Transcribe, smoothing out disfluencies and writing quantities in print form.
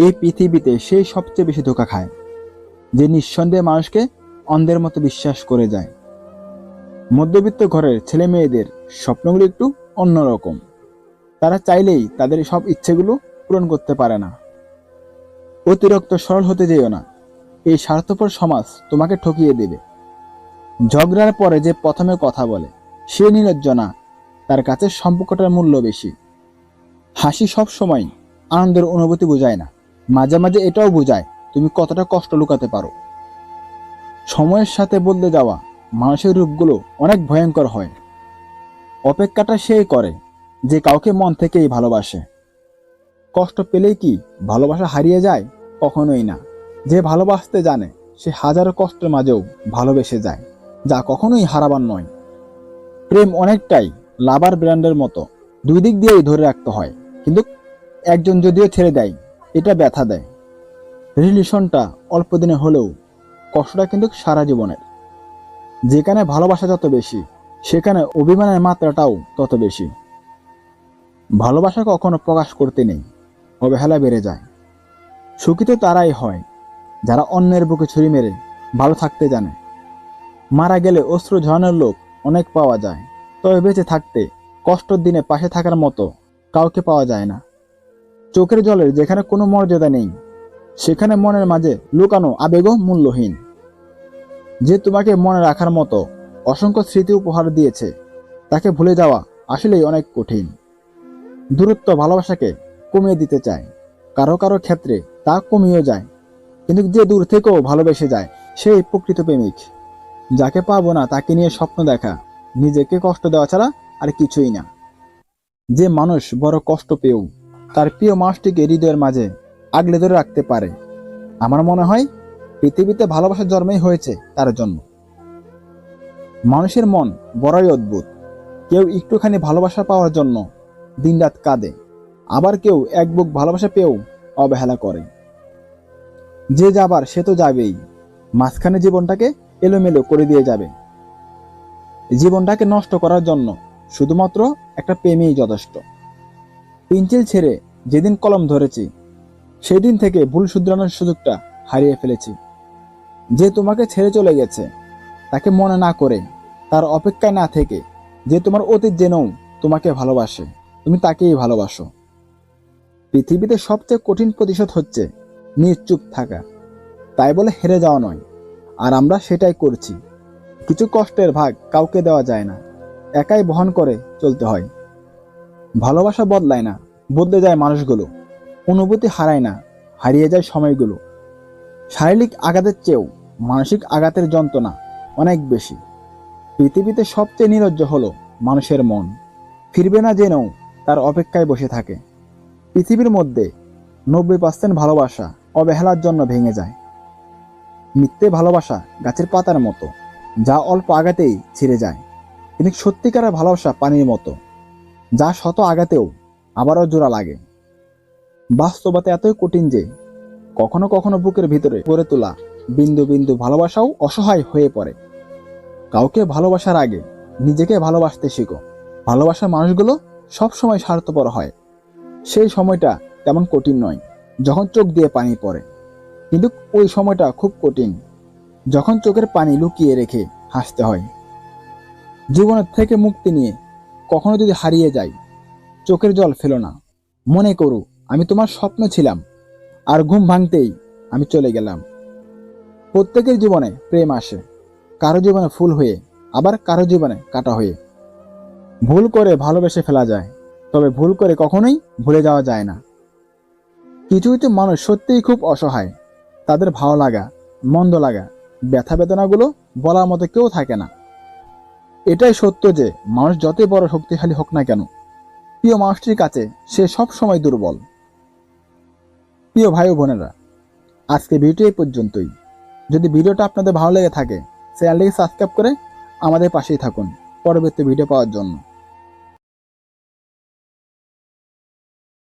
এই পৃথিবীতে সেই সবচেয়ে বেশি ধোঁকা খায়, যে নিঃসন্দেহে মানুষকে অন্ধের মতো বিশ্বাস করে যায়। মধ্যবিত্ত ঘরের ছেলে মেয়েদের স্বপ্নগুলো একটু অন্যরকম। তারা চাইলেই তাদের সব ইচ্ছেগুলো পূরণ করতে পারে না। অতিরিক্ত সরল হতে যেও না, এই স্বার্থপর সমাজ তোমাকে ঠকিয়ে দেবে। ঝগড়ার পরে যে প্রথমে কথা বলে সে নির্লজ্জ না, তার কাছে সম্পর্কটার মূল্য বেশি। হাসি সব সময় আনন্দের অনুভূতি বোঝায় না, মাঝে মাঝে এটাও বোঝায় তুমি কতটা কষ্ট লুকাতে পারো। সময়ের সাথে বদলে যাওয়া মানুষের রূপগুলো অনেক ভয়ঙ্কর হয়। অপেক্ষাটা সেই করে যে কাউকে মন থেকেই ভালোবাসে। কষ্ট পেলেই কি ভালোবাসা হারিয়ে যায়? কখনোই না। যে ভালোবাসতে জানে সে হাজারো কষ্টের মাঝেও ভালোবেসে যায়, যা কখনোই হারাবার নয়। প্রেম অনেকটাই লাভার ব্র্যান্ডের মতো, দুই দিক দিয়েই ধরে রাখতে হয়, কিন্তু একজন যদিও ছেড়ে দেয় এটা ব্যথা দেয়। রিলেশনটা অল্প দিনে হলেও কষ্টটা কিন্তু সারা জীবনের। যেখানে ভালোবাসা যত বেশি সেখানে অভিমানের মাত্রাটাও তত বেশি। ভালোবাসা কখনো প্রকাশ করতে নেই, অবহেলা বেড়ে যায়। সুখী তো তারাই হয় যারা অন্যের বুকে ছুরি মেরে ভালো থাকতে জানে। মারা গেলে অশ্রু ঝরানোর লোক অনেক পাওয়া যায়, তবে বেঁচে থাকতে কষ্টের দিনে পাশে থাকার মতো কাউকে পাওয়া যায় না। চোখের জলের যেখানে কোনো মর্যাদা নেই সেখানে মনের মাঝে লুকানো আবেগও মূল্যহীন। যে তোমাকে মনে রাখার মতো অসংখ্য স্মৃতি উপহার দিয়েছে তাকে ভুলে যাওয়া আসলেই অনেক কঠিন। দূরত্ব ভালোবাসাকে কমিয়ে দিতে চায়, কারো কারো ক্ষেত্রে তা কমিয়েও যায়, কিন্তু যে দূর থেকেও ভালোবেসে যায় সেই প্রকৃত প্রেমিক। যাকে পাবো না তাকে নিয়ে স্বপ্ন দেখা নিজেকে কষ্ট দেওয়া ছাড়া আর কিছুই না। যে মানুষ বড় কষ্ট পেয়েও তার প্রিয় মানুষটিকে হৃদয়ের মাঝে আগলে ধরে রাখতে পারে, আমার মনে হয় পৃথিবীতে ভালোবাসার জন্মই হয়েছে তার জন্য। মানুষের মন বড়ই অদ্ভুত। কেউ একটুখানি ভালোবাসা পাওয়ার জন্য দিনরাত কাঁদে, আবার কেউ এক বুক ভালোবাসা পেয়েও অবহেলা করে। যে যাবার সে তো যাবেই, মাঝখানে জীবনটাকে এলোমেলো করে দিয়ে যাবে। জীবনটাকে নষ্ট করার জন্য শুধুমাত্র একটা প্রেমই যথেষ্ট। পেন্সিল ছেড়ে যেদিন কলম ধরেছি সেদিন থেকে ভুল শুধরানোর সুযোগটা হারিয়ে ফেলেছি। যে তোমাকে ছেড়ে চলে গেছে তাকে মনে না করে, তার অপেক্ষায় না থেকে, যে তোমার অতীত জেনেও তোমাকে ভালোবাসে, তুমি তাকেই ভালোবাসো। পৃথিবীতে সবচেয়ে কঠিন প্রতিশোধ হচ্ছে নিশ্চুপ থাকা, তাই বলে হেরে যাওয়া নয়। আর আমরা সেটাই করছি। কিছু কষ্টের ভাগ কাউকে দেওয়া যায় না, একাই বহন করে চলতে হয়। ভালোবাসা বদলায় না, বদলে যায় মানুষগুলো। অনুভূতি হারায় না, হারিয়ে যায় সময়গুলো। শারীরিক আঘাতের চেয়েও মানসিক আঘাতের যন্ত্রণা অনেক বেশি। পৃথিবীতে সবচেয়ে নির্লজ্জ হলো মানুষের মন। ফিরবে না জেনেও তার অপেক্ষায় বসে থাকে। পৃথিবীর মধ্যে 90% ভালোবাসা অবহেলার জন্য ভেঙে যায়। মিথ্যে ভালোবাসা গাছের পাতার মতো, যা অল্প আঘাতেই ছিঁড়ে যায়, কিন্তু সত্যিকারের ভালোবাসা পানির মতো, যা শত আঘাতেও আবারও জোড়া লাগে। বাস্তবতা এতই কঠিন যে কখনো কখনো বুকের ভিতরে গড়ে তোলা বিন্দু বিন্দু ভালোবাসাও অসহায় হয়ে পড়ে। কাউকে ভালোবাসার আগে নিজেকে ভালোবাসতে শিখো। ভালোবাসার মানুষগুলো সবসময় স্বার্থপর হয়। সেই সময়টা তেমন কঠিন নয় যখন চোখ দিয়ে পানি পড়ে, কিন্তু ওই সময়টা খুব কঠিন যখন চোখের পানি লুকিয়ে রেখে হাসতে হয়। জীবনের থেকে মুক্তি নিয়ে কখনো যদি হারিয়ে যাই, চোখের জল ফেলো না। মনে করো আমি তোমার স্বপ্ন ছিলাম, আর ঘুম ভাঙতেই আমি চলে গেলাম। প্রত্যেকের জীবনে প্রেম আসে, কারো জীবনে ফুল হয়ে, আবার কারো জীবনে কাটা হয়ে। ভুল করে ভালোবেসে ফেলা যায়, তবে ভুল করে কখনোই ভুলে যাওয়া যায় না। কিছু কিছু মানুষ সত্যিই খুব অসহায়। তাদের ভালো লাগা, মন্দ লাগা, ব্যথা বেদনাগুলো বলার মতো কেউ থাকে না। এটাই সত্য যে মানুষ যতই বড় শক্তিশালী হোক না কেন, প্রিয় মানুষটির কাছে সে সব সময় দুর্বল। প্রিয় ভাই ও বোনেরা, আজকে ভিডিও এই পর্যন্তই। যদি ভিডিওটা আপনাদের ভালো লেগে থাকে চ্যানেলটিকে সাবস্ক্রাইব করে আমাদের পাশেই থাকুন পরবর্তী ভিডিও পাওয়ার জন্য।